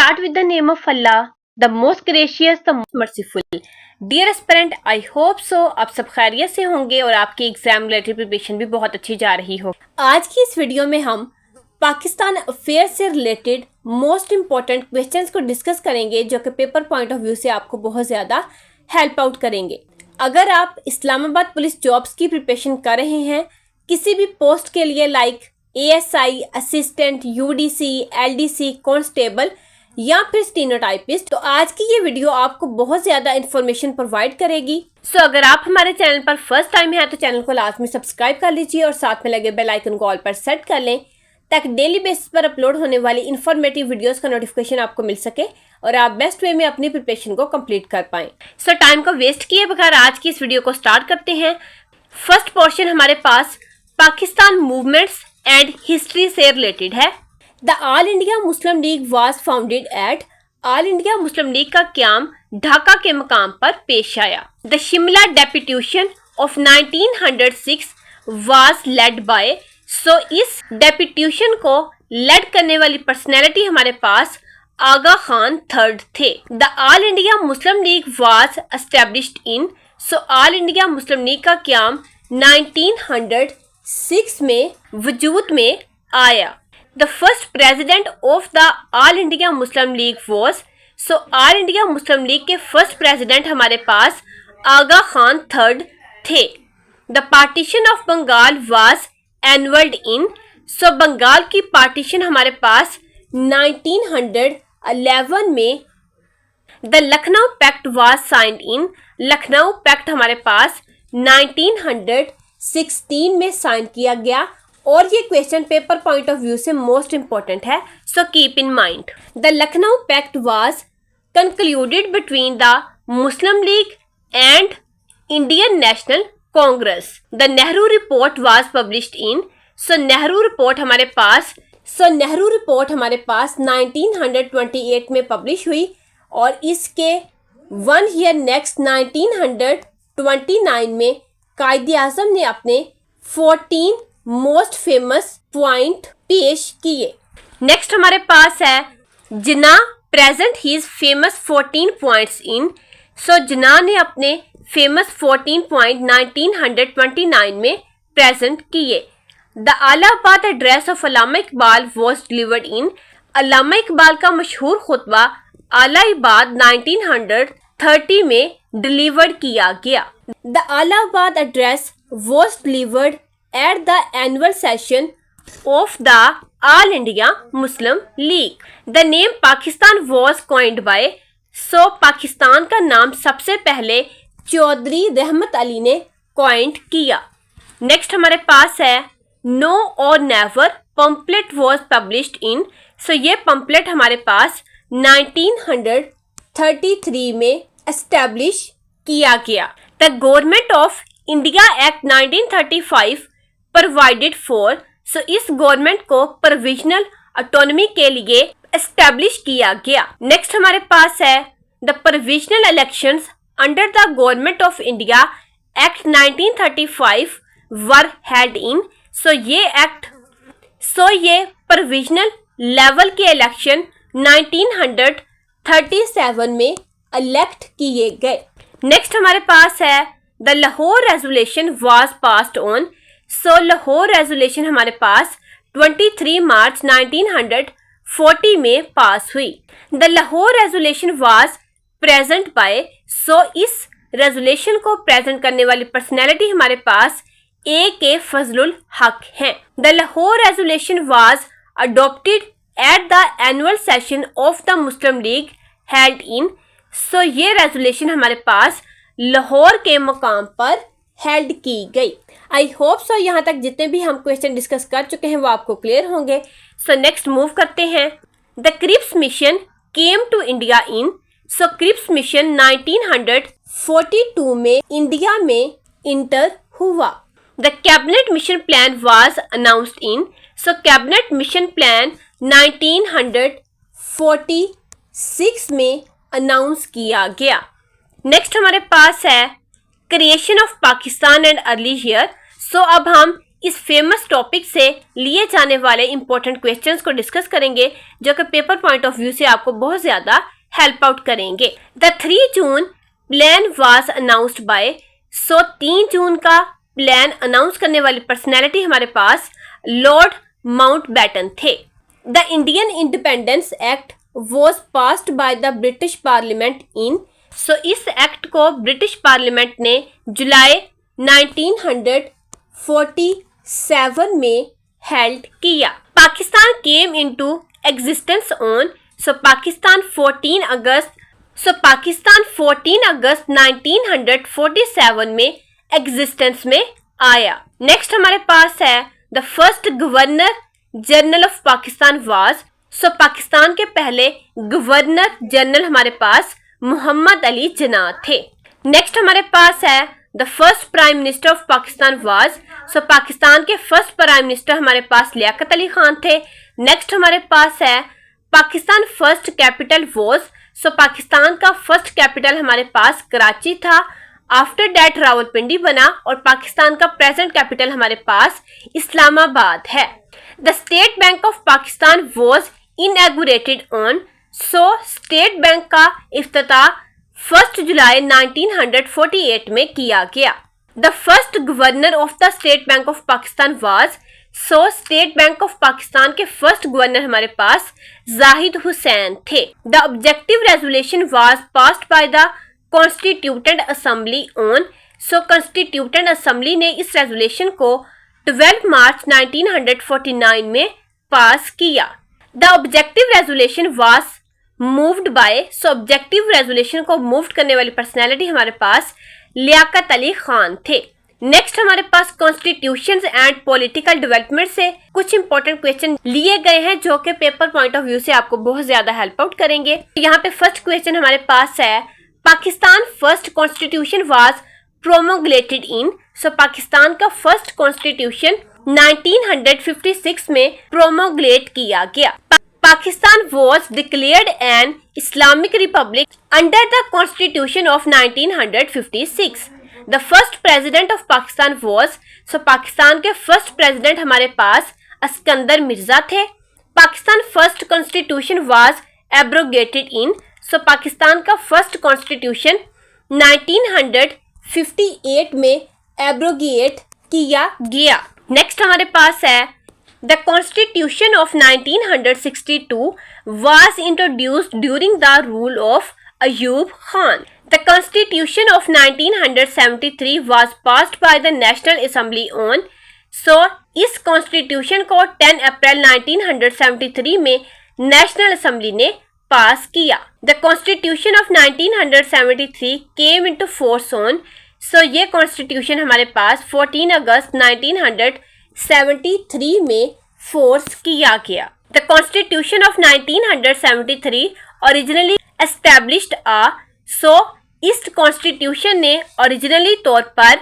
start with the name of Allah, the most gracious, the most merciful. Dear aspirant, I hope so. आप सब खैरियत से होंगे और आपकी एग्जाम रिलेटेड प्रिपरेशन भी बहुत अच्छी जा रही हो। आज की इस वीडियो में हम पाकिस्तान अफेयर से रिलेटेड मोस्ट इम्पॉर्टेंट क्वेश्चंस को डिस्कस करेंगे जो कि पेपर पॉइंट ऑफ व्यू से आपको बहुत ज़्यादा हेल्प आउट करेंगे। अगर आप इस्लामाबाद पुलिस जॉब्स की प्रिपरेशन कर रहे हैं किसी भी पोस्ट के लिए like ASI, assistant, UDC, LDC, constable या फिर स्टेनोटाइपिस्ट, तो आज की ये वीडियो आपको बहुत ज़्यादा इन्फॉर्मेशन प्रोवाइड करेगी। सो अगर आप हमारे चैनल पर फर्स्ट टाइम हैं तो चैनल को लाजमी सब्सक्राइब कर लीजिए और साथ में लगे बेल आइकन को ऑल पर सेट कर लें ताकि डेली बेसिस पर अपलोड होने वाली इन्फॉर्मेटिव वीडियोस का नोटिफिकेशन आपको मिल सके और आप बेस्ट वे में अपनी प्रिपरेशन को कंप्लीट कर पाएं। सो टाइम को वेस्ट किए बगैर आज की इस वीडियो को स्टार्ट करते हैं। फर्स्ट पोर्शन हमारे पास पाकिस्तान मूवमेंट्स एंड हिस्ट्री से रिलेटेड है। The all India Muslim League was founded at, all India Muslim League का क्याम ढाका के मकाम पर पेश आया। The Simla deputation of 1906 was led by, so इस डेपुटेशन को लेड करने वाली पर्सनैलिटी हमारे पास आगा खान थर्ड थे। The all India Muslim League was established in, so all India Muslim League का क्याम 1906 में वजूद में आया। The first president of the all India Muslim League was, so all India Muslim League के फर्स्ट प्रेसिडेंट हमारे पास आगा खान थर्ड थे। The partition of Bengal was annulled in, so Bengal की पार्टीशन हमारे पास 1911 में। The Lucknow pact was signed in, Lucknow pact हमारे पास 1916 में साइन किया गया और ये question paper point of view से मोस्ट इंपॉर्टेंट है, सो keep in mind. The Lucknow pact was concluded between the Muslim League and Indian National Congress. The Nehru report was published in, so Nehru report हमारे पास 1928 में पब्लिश हुई और इसके 1 ईयर नेक्स्ट 1929 में कायदे आज़म ने अपने 14 मोस्ट फेमस पॉइंट पेश किए। नेक्स्ट हमारे पास है Jinnah present his famous 14 points in, so Jinnah ने अपने फेमस 14 पॉइंट 1929 में प्रेजेंट किए। The Allahabad address of Allama Iqbal was delivered in, Allama Iqbal का मशहूर खुतबा अलाहाबाद 1930 में डिलीवर्ड किया गया। The Allahabad address was delivered at the annual session of the All India Muslim League. The name Pakistan was coined by, so Pakistan का नाम सबसे पहले चौधरी रहमत अली ने कॉइंट किया। नेक्स्ट हमारे पास है नो और never pamphlet was published in, so ये पम्पलेट हमारे पास 1933 में एस्टेब्लिश किया गया। The government of India act 1935 provided for, so इस गवर्नमेंट को प्रोविजनल ऑटोनॉमी के लिए एस्टेब्लिश किया गया। नेक्स्ट हमारे पास है the provisional elections under the government of India act 1935 were held in, so ये प्रोविजनल लेवल के इलेक्शन 1937 में इलेक्ट किए गए। नेक्स्ट हमारे पास है the Lahore resolution was passed on, so Lahore resolution हमारे पास 23 मार्च 1940 में पास हुई। The Lahore resolution was present by, so इस रेजोल्यूशन को प्रेजेंट करने वाली पर्सनैलिटी हमारे पास AK फजलुल हक हैं। The Lahore resolution was adopted at the annual session of the Muslim League held in, so ये रेजोल्यूशन हमारे पास लाहौर के मकाम पर हेल्ड की गई। आई होप सो यहाँ तक जितने भी हम क्वेश्चन डिस्कस कर चुके हैं वो आपको क्लियर होंगे। सो नेक्स्ट मूव करते हैं। The Cripps mission came to India in, so Cripps mission 1942 में इंडिया में इंटर हुआ। The cabinet mission plan was announced in, so cabinet mission plan 1946 में अनाउंस किया गया। नेक्स्ट हमारे पास है creation of Pakistan and early year, so अब हम इस फेमस टॉपिक से लिए जाने वाले इंपॉर्टेंट क्वेश्चंस को डिस्कस करेंगे जो कि पेपर पॉइंट ऑफ व्यू से आपको बहुत ज्यादा हेल्प आउट करेंगे। The 3 June plan was announced by, so 3 जून का प्लान अनाउंस करने वाली पर्सनैलिटी हमारे पास लॉर्ड माउंटबेटन थे। The Indian independence act was passed by the British parliament in, so इस एक्ट को ब्रिटिश पार्लियामेंट ने जुलाई 1947 में हेल्ड किया। Pakistan came into existence on, so Pakistan 14 अगस्त 1947 में एग्जिस्टेंस में आया। नेक्स्ट हमारे पास है the first governor general of Pakistan was, so Pakistan के पहले गवर्नर जनरल हमारे पास मोहम्मद अली जिन्ना थे। नेक्स्ट हमारे पास है the first prime minister of Pakistan was, so Pakistan के फर्स्ट प्राइम मिनिस्टर हमारे पास लियाकत अली खान थे। नेक्स्ट हमारे पास है Pakistan first capital was, so Pakistan का फर्स्ट कैपिटल हमारे पास कराची था। आफ्टर दैट रावलपिंडी बना और पाकिस्तान का प्रेजेंट कैपिटल हमारे पास इस्लामाबाद है। The state bank of Pakistan was inaugurated on, so state bank का इफ्तिताह 1 जुलाई 1948 में किया गया। The first governor of the state bank of Pakistan was, so state bank of Pakistan के फर्स्ट गवर्नर हमारे पास जाहिद हुसैन थे। The objective resolution was passed by the constituent assembly on, so constituent assembly ने इस रेजोल्यूशन को 12 मार्च 1949 में पास किया। The objective resolution was moved by, so objective resolution को मूव करने वाली पर्सनैलिटी हमारे पास लियाकत अली खान थे। नेक्स्ट हमारे पास कॉन्स्टिट्यूशंस एंड पॉलिटिकल डेवलपमेंट से कुछ इंपॉर्टेंट क्वेश्चन लिए गए हैं जो कि पेपर पॉइंट ऑफ व्यू से आपको बहुत ज्यादा हेल्प आउट करेंगे। यहाँ पे फर्स्ट क्वेश्चन हमारे पास है Pakistan first constitution was promulgated in, so Pakistan का फर्स्ट कॉन्स्टिट्यूशन 1956 में प्रोमोगलेट किया गया। Pakistan was declared an Islamic republic under the constitution of 1956। The first president of Pakistan was, so Pakistan के फर्स्ट प्रेसिडेंट हमारे पास अस्कंदर मिर्जा थे। Pakistan first constitution was abrogated in, so Pakistan का first constitution 1958 में एब्रोगेट किया गया। नेक्स्ट हमारे पास है the constitution of 1962 was introduced during the rule of Ayub Khan. The Constitution of 1973 was passed by the National Assembly on, so इस constitution को 10 अप्रैल 1973 में नेशनल असेंबली ने पास किया। The constitution of 1973 came into force on, so ये constitution हमारे पास 14 अगस्त 1973 में force किया गया। The constitution of 1973 originally established so इस कॉन्स्टिट्यूशन ने ओरिजिनली तौर पर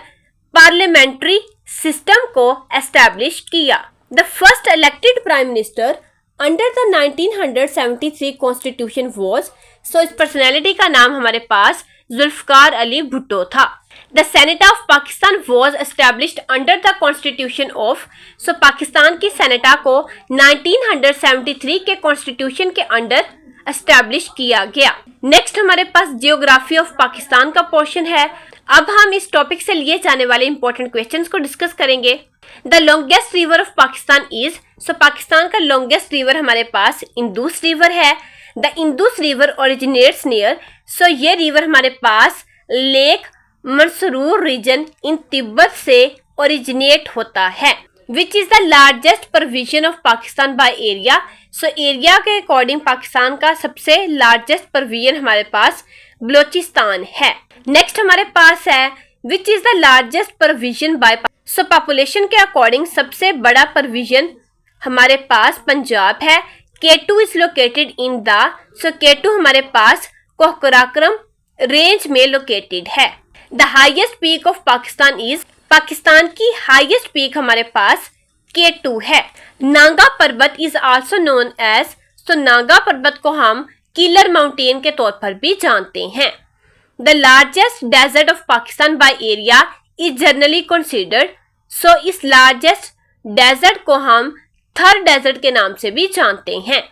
पार्लियामेंट्री सिस्टम को एस्टैब्लिश किया। The first elected prime minister under the 1973 constitution was, so इस पर्सनैलिटी का नाम हमारे पास जुल्फकार अली भुट्टो था। The senate of Pakistan was established under the constitution of, so Pakistan की सेनेटा को 1973 के कॉन्स्टिट्यूशन के अंडर एस्टैब्लिश किया गया। नेक्स्ट हमारे पास जियोग्राफी ऑफ पाकिस्तान का पोर्शन है। अब हम इस टॉपिक से लिए जाने वाले इंपॉर्टेंट क्वेश्चंस को डिस्कस करेंगे। The longest river of Pakistan is, so Pakistan का लॉन्गेस्ट रिवर हमारे पास इंदुस रिवर है। The Indus river originates near, so ये रिवर हमारे पास lake Mansarovar region in Tibet से ओरिजिनेट होता है। Which is the largest provision of Pakistan by area, so area के अकॉर्डिंग पाकिस्तान का सबसे लार्जेस्ट प्रोविजन हमारे पास बलोचिस्तान है। नेक्स्ट हमारे पास है which is the largest provision by, so population के अकॉर्डिंग सबसे बड़ा प्रोविजन हमारे पास पंजाब है। K2 is located in the, so K2 हमारे पास कोहराक्रम रेंज में लोकेटेड है। The highest peak of Pakistan is, Pakistan की हाईएस्ट पीक हमारे पास K2 है। Nanga Parbat is also known as, so Nanga Parbat को हम किलर माउंटेन के तौर पर भी जानते हैं। The largest desert of Pakistan by area is generally considered, so इस लार्जेस्ट डेजर्ट को हम थर डेजर्ट के नाम से भी जानते हैं।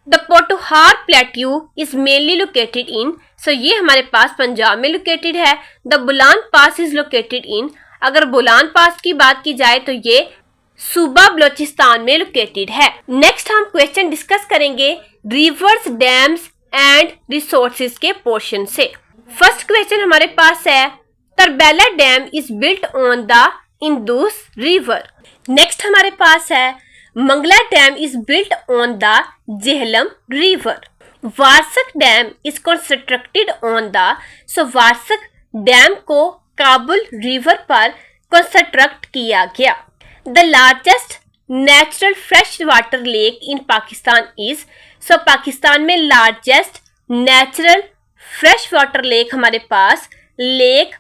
The Potohar plateau is mainly located in, so ये हमारे पास पंजाब में लोकेटेड है। The Bolan pass is located in, अगर बोलान पास की बात की जाए तो ये सूबा बलोचिस्तान में लोकेटेड है। नेक्स्ट हम क्वेश्चन डिस्कस करेंगे रिवर्स, डैम्स एंड रिसोर्सेज के पोर्शन से। फर्स्ट क्वेश्चन हमारे पास है Tarbela dam is built on the Indus river. Next हमारे पास है Mangla dam is built on the Jhelum river. Warsak dam is constructed on the, so Warsak dam को काबुल रिवर पर कंस्ट्रक्ट किया गया। The largest natural fresh water lake in Pakistan is, so Pakistan में largest natural fresh water lake हमारे पास लेक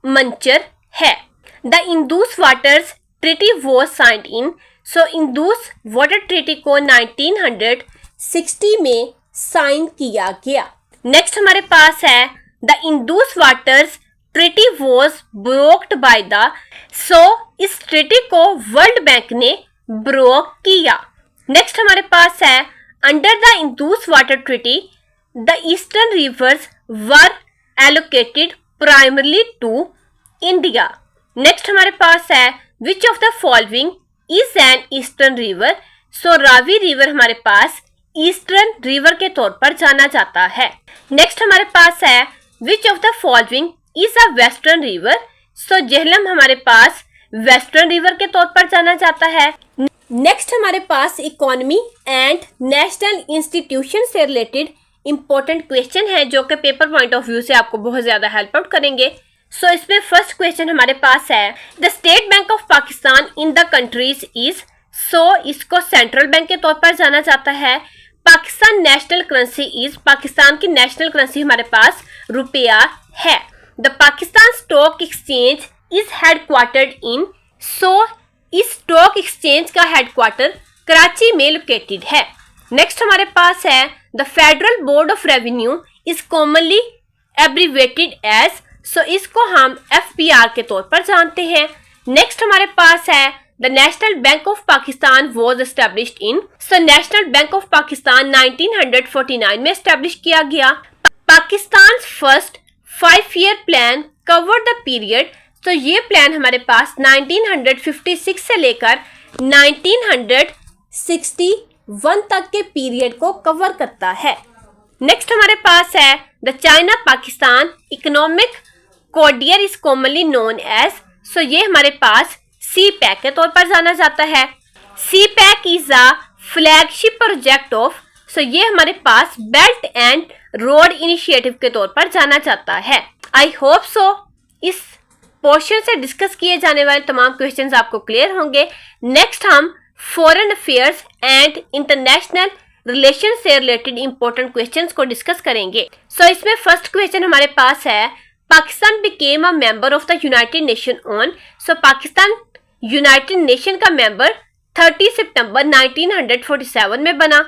मंचर है। The Indus waters treaty was signed in, so Indus water treaty को 1960 में साइन किया गया। नेक्स्ट हमारे पास है the Indus waters treaty was broked by the, so इस ट्रीटी को वर्ल्ड बैंक ने ब्रोक किया। नेक्स्ट हमारे पास है under the Indus water treaty the eastern rivers were allocated primarily to India. Next हमारे पास है which of the following is an eastern river, so Ravi river हमारे पास ईस्टर्न रिवर के तौर पर जाना जाता है। नेक्स्ट हमारे पास है which of the following is a western river, so Jhelum हमारे पास वेस्टर्न रिवर के तौर पर जाना जाता है। नेक्स्ट हमारे पास इकोनॉमी एंड नेशनल इंस्टीट्यूशन से रिलेटेड इंपॉर्टेंट क्वेश्चन है जो कि पेपर पॉइंट ऑफ व्यू से आपको बहुत ज्यादा हेल्प आउट करेंगे। सो इसमें फर्स्ट क्वेश्चन हमारे पास है the state bank of Pakistan in the countries is, so इसको सेंट्रल बैंक के तौर पर जाना जाता है। Pakistan national currency is, Pakistan की नेशनल करेंसी हमारे पास रुपया है। The Pakistan stock exchange is headquartered in, so इस स्टॉक एक्सचेंज का हेडक्वार्टर कराची में लोकेटेड है। नेक्स्ट हमारे पास है the federal board of revenue is commonly abbreviated as, so इसको हम FBR के तौर पर जानते हैं। नेक्स्ट हमारे पास है the national bank of Pakistan was established in, so national bank of Pakistan 1949 में एस्टेब्लिश किया गया। Pakistan first 5-year plan cover the period, तो ये प्लान हमारे पास 1956 से लेकर 1961 तक के पीरियड को कवर करता है। नेक्स्ट हमारे पास है the China Pakistan economic corridor is commonly known as, so ये हमारे पास CPEC के तौर पर जाना जाता है। CPEC is a flagship project of, so ये हमारे पास बेल्ट एंड रोड इनिशिएटिव के तौर पर जाना जाता है। आई होप सो इस पोर्शन से डिस्कस किए जाने वाले तमाम क्वेश्चंस आपको क्लियर होंगे। नेक्स्ट हम foreign affairs and international relation से रिलेटेड इंपॉर्टेंट क्वेश्चंस को डिस्कस करेंगे। सो इसमें फर्स्ट क्वेश्चन हमारे पास है Pakistan became a member of the United Nation on, so Pakistan United Nation का मेंबर 30 सितंबर 1947 में बना।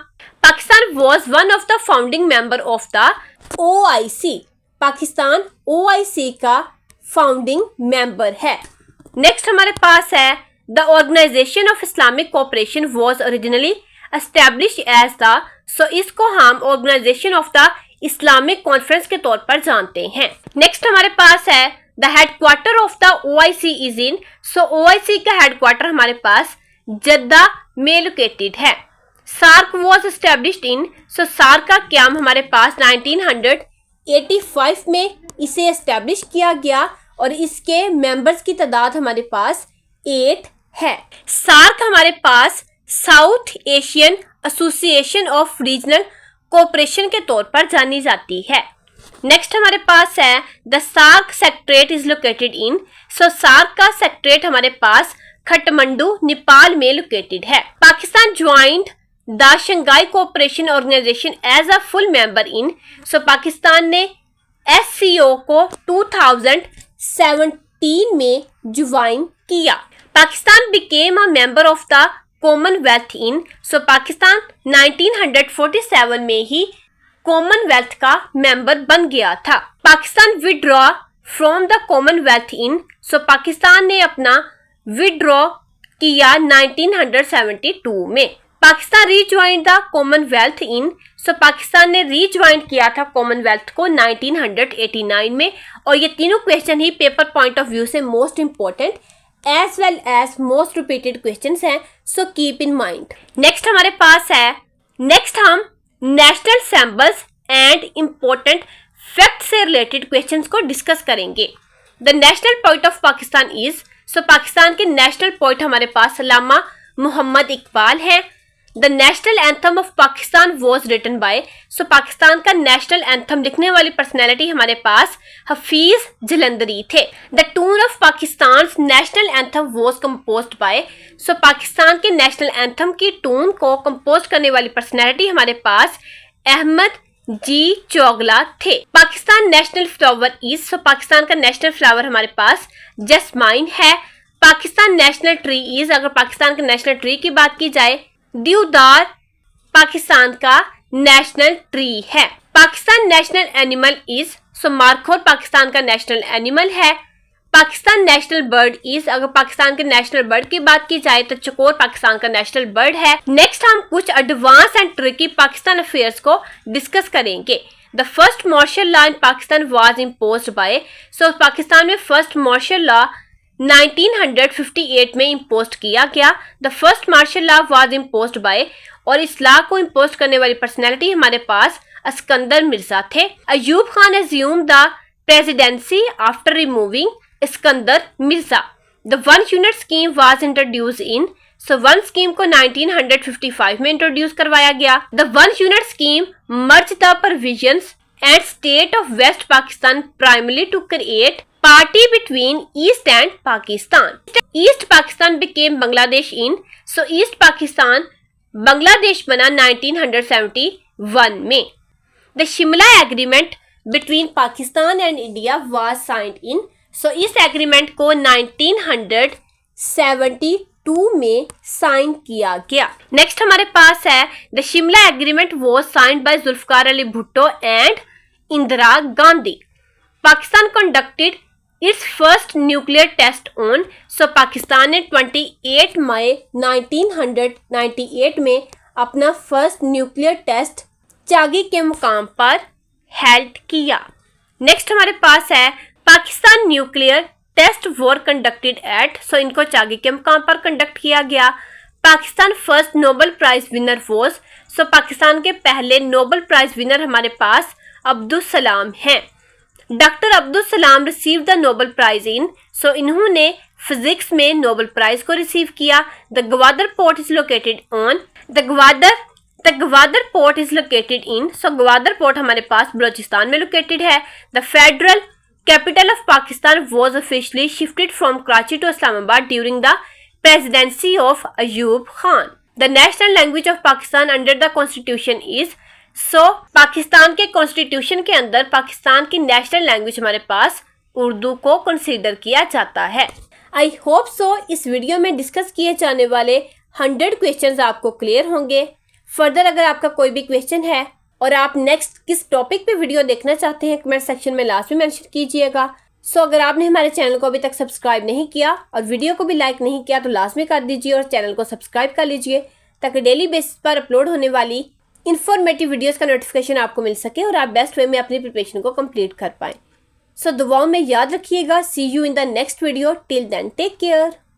Pakistan was one of the founding member of the OIC, Pakistan OIC का फाउंडिंग मेंबर है। नेक्स्ट हमारे पास है the organisation of Islamic cooperation was originally establish as the, so इसको हम organisation of the Islamic conference के तौर पर जानते हैं। नेक्स्ट हमारे पास है the headquarter of the OIC is in, so OIC का हेडक्वार्टर हमारे पास जद्दा में लोकेटेड है। SAARC was established in, so SAARC का क्याम हमारे पास 1985 में इसे एस्टेब्लिश किया गया और इसके मेंबर्स की तादाद हमारे पास 8 है। सार्क हमारे पास south Asian association of regional cooperation के तौर पर जानी जाती है। नेक्स्ट हमारे पास है the SAARC secretariat is located in, so SAARC का सेक्रेटरीट हमारे पास खटमंडू नेपाल में लोकेटेड है। Pakistan joined the Shanghai cooperation organisation as a full member in, so Pakistan ने SCO को 2017 में ज्वाइन किया। Pakistan became a member of the commonwealth in, so Pakistan 1947 में ही कॉमनवेल्थ का मेंबर बन गया था। Pakistan withdraw from the commonwealth in, so Pakistan ने अपना विड्रॉ किया 1972 में। Pakistan रीज्वाइंड the commonwealth in, so Pakistan ने रीज्वाइन किया था कॉमनवेल्थ को 1989 में। और ये तीनों क्वेश्चन ही पेपर पॉइंट ऑफ व्यू से most important as well as most repeated questions हैं, so keep in mind. Next हमारे पास है, नेक्स्ट हम national symbols and important fact से रिलेटेड क्वेश्चंस को डिस्कस करेंगे। The national poet of Pakistan is, so Pakistan के नेशनल पोएट हमारे पास अल्लामा मोहम्मद इकबाल हैं। The national anthem of Pakistan was written by, so Pakistan का नेशनल एंथम लिखने वाली पर्सनैलिटी हमारे पास हफीज जलंधरी थे। The tune of Pakistan national anthem was composed by, so Pakistan के नेशनल एंथम की टून को कंपोज करने वाली पर्सनैलिटी हमारे पास अहमद जी चौगला थे। Pakistan national flower is, so Pakistan का नेशनल फ्लावर हमारे पास जस्माइन है। पाकिस्तान नेशनल ट्री इज, अगर पाकिस्तान के नेशनल ट्री की बात की जाए देवदार पाकिस्तान का नेशनल ट्री है। Pakistan national animal is, so markhor Pakistan का नेशनल एनिमल है। पाकिस्तान नेशनल बर्ड इज, अगर पाकिस्तान के नेशनल बर्ड की बात की जाए तो चकोर पाकिस्तान का नेशनल बर्ड है। नेक्स्ट हम कुछ advance and tricky Pakistan affairs को डिस्कस करेंगे। The first martial law in Pakistan was imposed by, so Pakistan में फर्स्ट मार्शल लॉ 1958 में इम्पोज किया गया। The first martial law was imposed by, और इस लॉ को इम्पोज करने वाली पर्सनैलिटी हमारे पास अस्कंदर मिर्जा थे। Ayub Khan assumed the presidency after removing Iskandar Mirza. The one unit scheme was introduce in, so one scheme को 1955 में इंट्रोड्यूस करवाया गया। The one unit scheme merge the provisions and state of West Pakistan primarily to create party between East and Pakistan. East Pakistan became Bangladesh in, so East Pakistan Bangladesh बना 1971 में। The Shimla agreement between Pakistan and India was signed in, so इस agreement को 1972 में sign किया गया। Next हमारे पास है, the Shimla agreement was signed by Zulfikar Ali Bhutto and Indira Gandhi. Pakistan conducted its first nuclear test on, so Pakistan ने 28 मई 1998 में अपना फर्स्ट न्यूक्लियर टेस्ट चागी के मुकाम पर हेल्ड किया। नेक्स्ट हमारे पास है, Pakistan nuclear test were conducted at, so इनको चागी के मुकाम पर कंडक्ट किया गया। Pakistan first Nobel prize winner was, so Pakistan के पहले नोबेल प्राइज विनर हमारे पास अब्दुल सलाम हैं। Doctor Abdul Salam receive the Nobel prize in, so इन्होंने फिजिक्स में नोबेल प्राइज को रिसीव किया। The Gwadar port is located on, the Gwadar port is located in, so Gwadar port हमारे पास बलूचिस्तान में लोकेटेड है। The federal capital of Pakistan was officially shifted from Karachi to Islamabad during the presidency of Ayub Khan. The national language of Pakistan under the constitution is, so Pakistan के constitution के अंदर पाकिस्तान की national language हमारे पास उर्दू को कंसीडर किया जाता है। आई होप सो इस वीडियो में डिस्कस किए जाने वाले 100 क्वेश्चंस आपको क्लियर होंगे। फर्दर अगर आपका कोई भी क्वेश्चन है और आप नेक्स्ट किस टॉपिक पे वीडियो देखना चाहते हैं कमेंट सेक्शन में लास्ट में मेंशन कीजिएगा। सो अगर आपने हमारे चैनल को अभी तक सब्सक्राइब नहीं किया और वीडियो को भी लाइक नहीं किया तो लास्ट में कर दीजिए और चैनल को सब्सक्राइब कर लीजिए ताकि डेली बेसिस पर अपलोड होने वाली इन्फॉर्मेटिव वीडियोस का नोटिफिकेशन आपको मिल सके और आप बेस्ट वे में अपनी प्रिपरेशन को कंप्लीट कर पाएं। सो दुआओं में याद रखिएगा। See you in the next video. Till then take care.